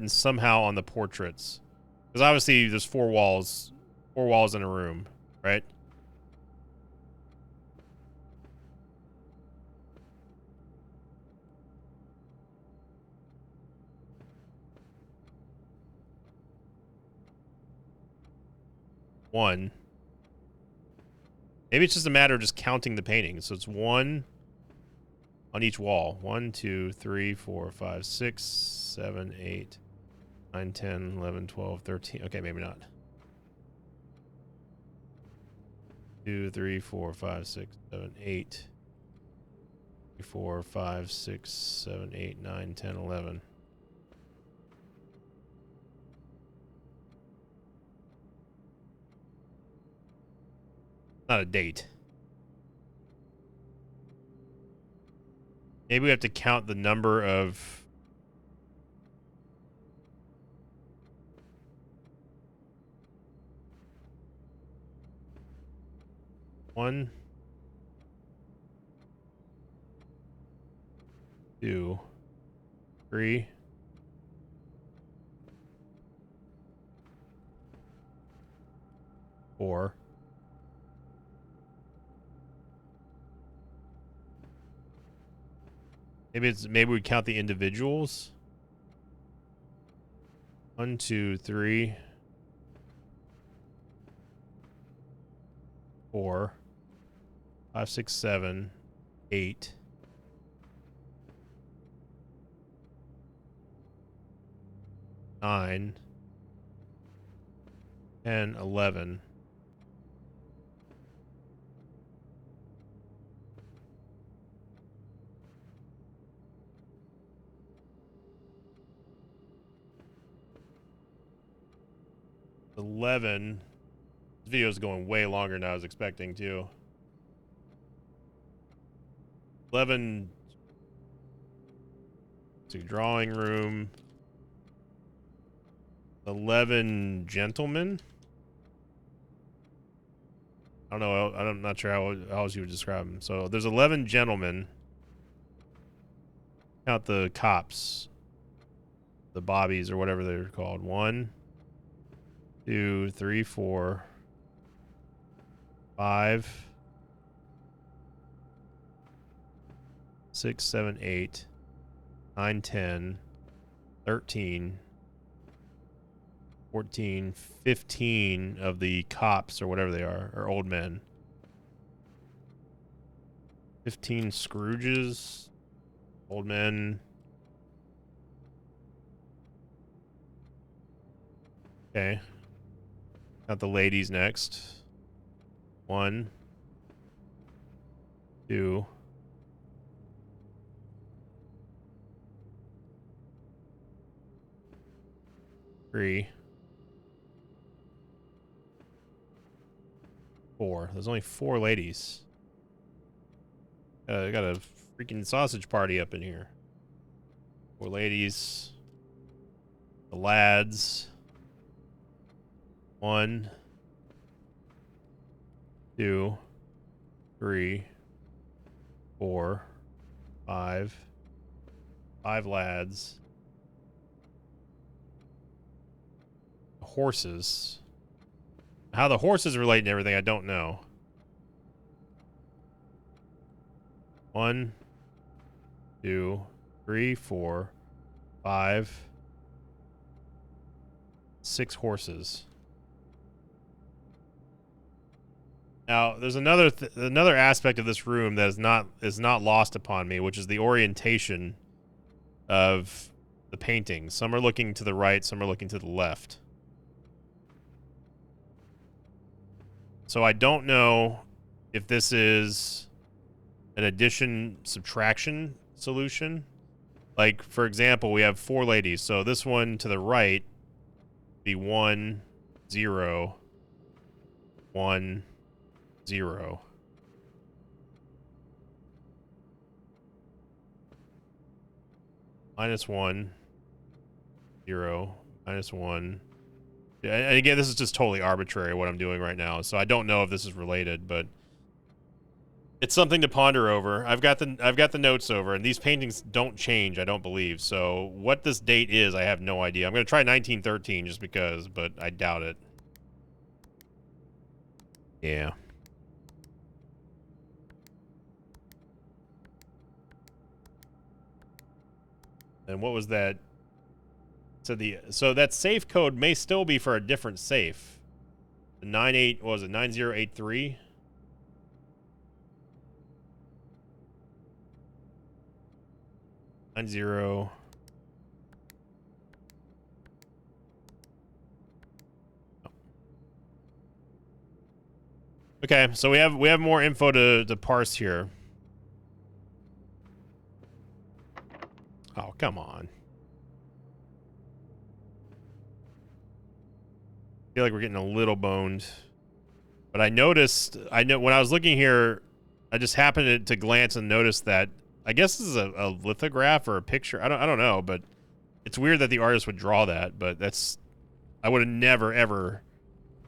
somehow on the portraits. Because obviously there's 4 walls in a room, right? One. Maybe it's just a matter of just counting the paintings. So it's 1 on each wall. 1, 2, 3, 4, 5, 6, 7, 8, 9, 10, 11, 12, 13. Okay, maybe not. 2, 3, 4, 5, 6, 7, 8. 4, 5, 6, 7, 8, 9, 10, 11. Not a date. Maybe we have to count the number of... One, two, three, four, maybe we count the individuals. 1, 2, 3, 4, 5, 6, 7, 8. 9, 10, 11. This video is going way longer than I was expecting too. 11 to drawing room. 11 gentlemen. I don't know. I'm not sure how else you would describe them. So there's 11 gentlemen. Count the cops, the bobbies or whatever they're called. 1, 2, 3, 4, 5, 6, 7, 8, 9, 10, 13, 14, 15 of the cops or whatever they are old men. 15 Scrooges, old men. Okay. Got the ladies next. 1, 2, 3, 4. There's only 4 ladies. Got a freaking sausage party up in here. 4 ladies. The lads. 1, 2, 3, 4, 5. 5 lads. Horses. How the horses relate and everything, I don't know. 1, 2, 3, 4, 5, 6 horses. Now, there's another aspect of this room that is not lost upon me, which is the orientation of the paintings. Some are looking to the right, some are looking to the left. So I don't know if this is an addition subtraction solution. Like, for example, we have 4 ladies. So this one to the right be 1, 0, 1, 0. -1, 0, -1. And again, this is just totally arbitrary what I'm doing right now, so I don't know if this is related, but it's something to ponder over. I've got the notes over, and these paintings don't change, I don't believe. So what this date is, I have no idea. I'm gonna try 1913 just because, but I doubt it. Yeah. And what was that? So that safe code may still be for a different safe. The 98, what was it, 9083? Okay, so we have more info to parse here. come on. I feel like we're getting a little boned. But I know when I was looking here, I just happened to glance and notice that I guess this is a lithograph or a picture. I don't know, but it's weird that the artist would draw that, but I would have never ever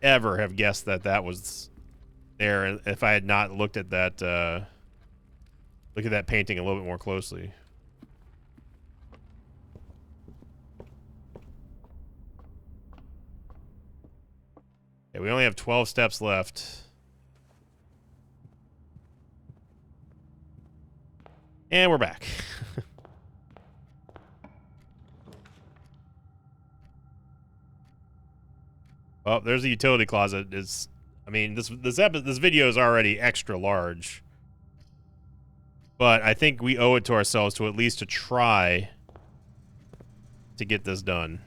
have guessed that was there if I had not looked at that painting a little bit more closely. Okay, we only have 12 steps left. And we're back. Oh, there's a utility closet. I mean, this video is already extra large. But I think we owe it to ourselves to at least to try to get this done.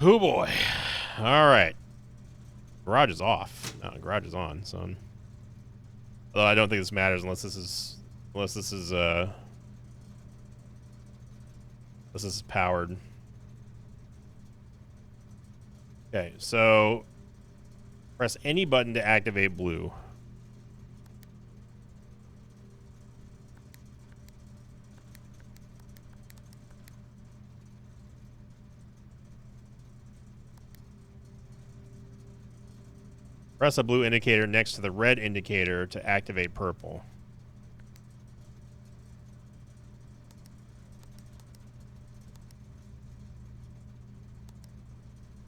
Oh boy. Alright. Garage is off. No, garage is on, son. Although I don't think this matters unless this is powered. Okay, so press any button to activate blue. Press a blue indicator next to the red indicator to activate purple.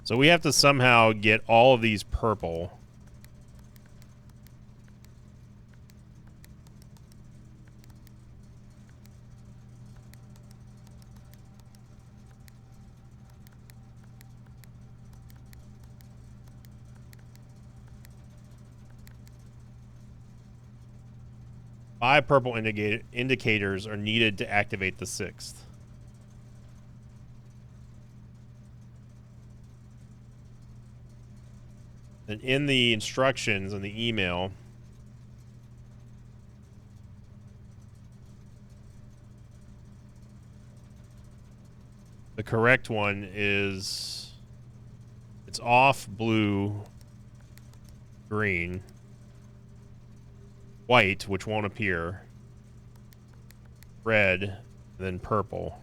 So we have to somehow get all of these purple. Five purple indicators are needed to activate the sixth. And in the instructions in the email, the correct one is it's off, blue, green, white, which won't appear, red, and then purple.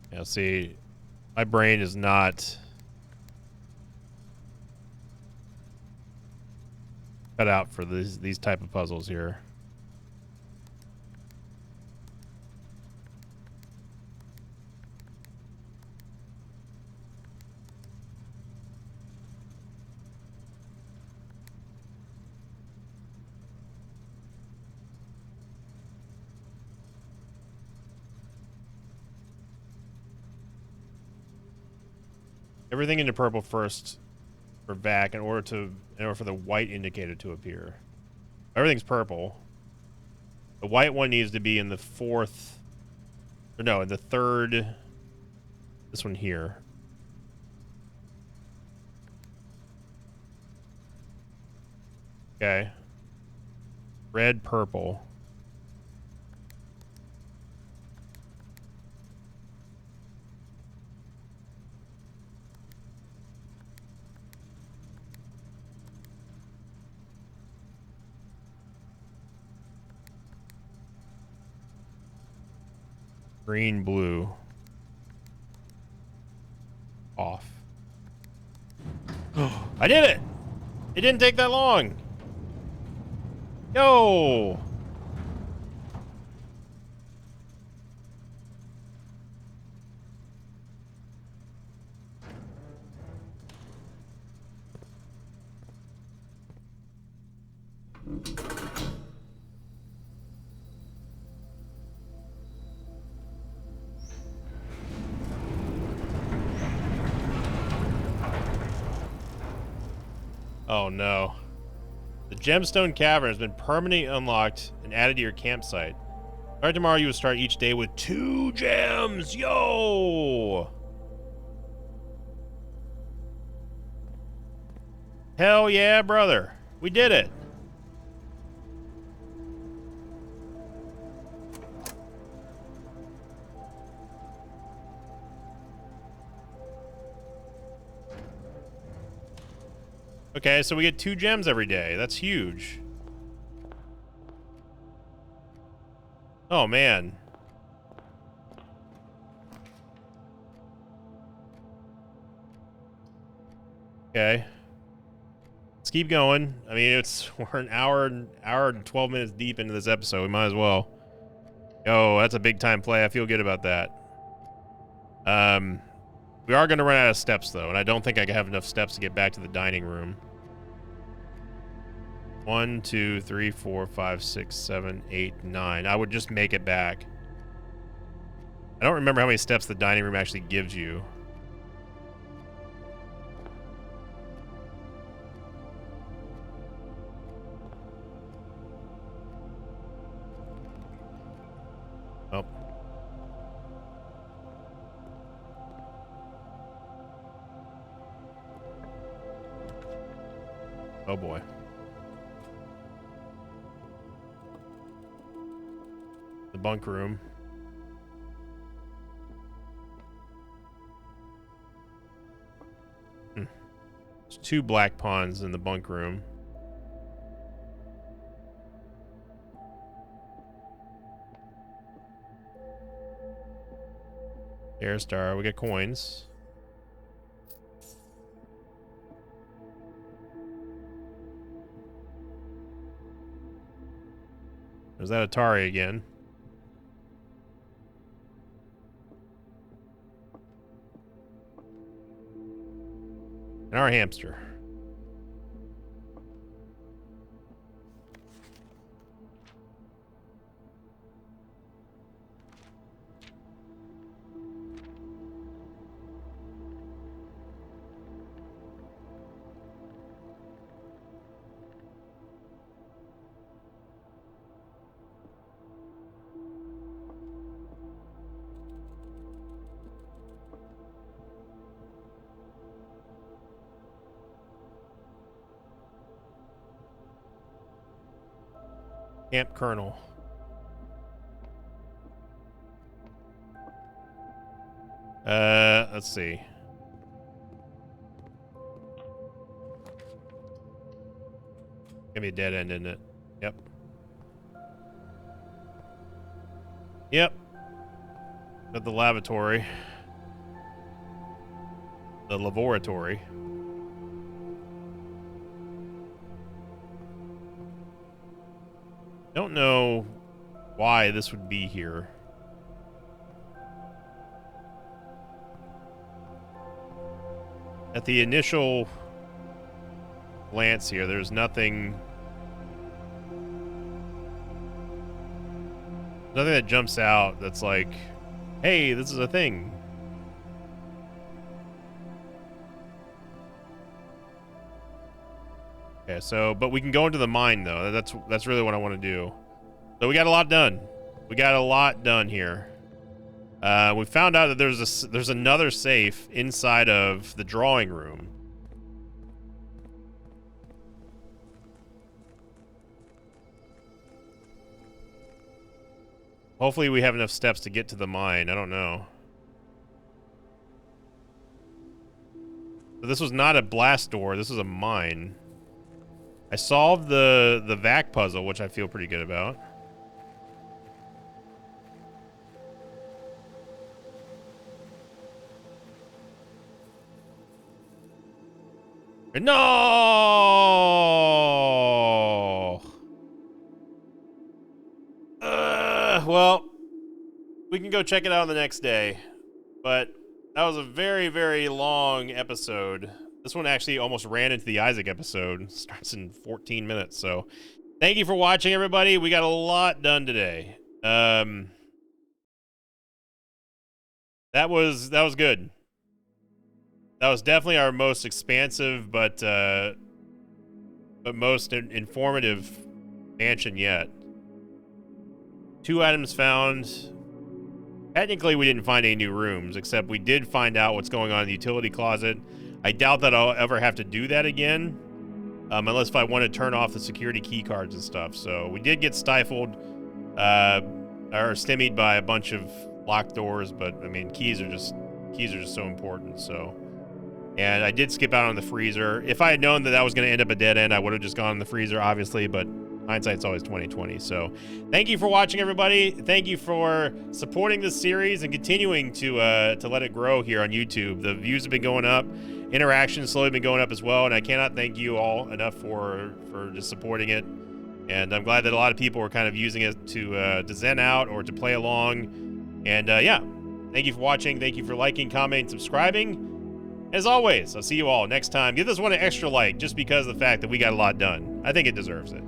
Now, see, my brain is not cut out for these type of puzzles here. Everything into purple first for back in order for the white indicator to appear. Everything's purple. The white one needs to be in the fourth, or no, in the third. This one here. Okay. Red, purple. Green, blue. Off. I did it! It didn't take that long. Yo! Oh no. The Gemstone Cavern has been permanently unlocked and added to your campsite. Starting tomorrow, you will start each day with 2 gems. Yo! Hell yeah, brother. We did it. Okay, so we get 2 gems every day. That's huge. Oh, man. Okay. Let's keep going. I mean, we're an hour and 12 minutes deep into this episode. We might as well. Yo, that's a big time play. I feel good about that. We are going to run out of steps, though, and I don't think I have enough steps to get back to the dining room. 1, 2, 3, 4, 5, 6, 7, 8, 9. I would just make it back. I don't remember how many steps the dining room actually gives you. Oh. Oh boy. The bunk room. There's 2 black pawns in the bunk room. Air Star, we get coins. There's that Atari again. And our hamster. Camp Colonel. Let's see. Gonna be a dead end, isn't it? Yep. Yep. Got the lavatory. The laboratory. Don't know why this would be here. At the initial glance here, there's nothing that jumps out that's like, hey, this is a thing. Okay, so, but we can go into the mine, though. That's really what I want to do. So we got a lot done. We got a lot done here. We found out that there's another safe inside of the drawing room. Hopefully we have enough steps to get to the mine. I don't know. But this was not a blast door. This was a mine. I solved the vac puzzle, which I feel pretty good about. No! Well, we can go check it out the next day. But that was a very, very long episode. This one actually almost ran into the Isaac episode. It starts in 14 minutes, so Thank you for watching, everybody. We got a lot done today. That was good. That was definitely our most expansive, but most informative mansion yet. 2 items found. Technically, we didn't find any new rooms, except we did find out what's going on in the utility closet. I doubt that I'll ever have to do that again, unless if I want to turn off the security key cards and stuff. So we did get stifled, or stymied by a bunch of locked doors, but I mean, keys are just so important. So, and I did skip out on the freezer. If I had known that was going to end up a dead end, I would have just gone in the freezer, obviously, but hindsight's always 20/20. So thank you for watching, everybody. Thank you for supporting this series and continuing to let it grow here on YouTube. The views have been going up, interactions slowly been going up as well, and I cannot thank you all enough for just supporting it. And I'm glad that a lot of people are kind of using it to zen out or to play along. And yeah, thank you for watching. Thank you for liking, commenting, subscribing. As always, I'll see you all next time. Give this one an extra like just because of the fact that we got a lot done. I think it deserves it.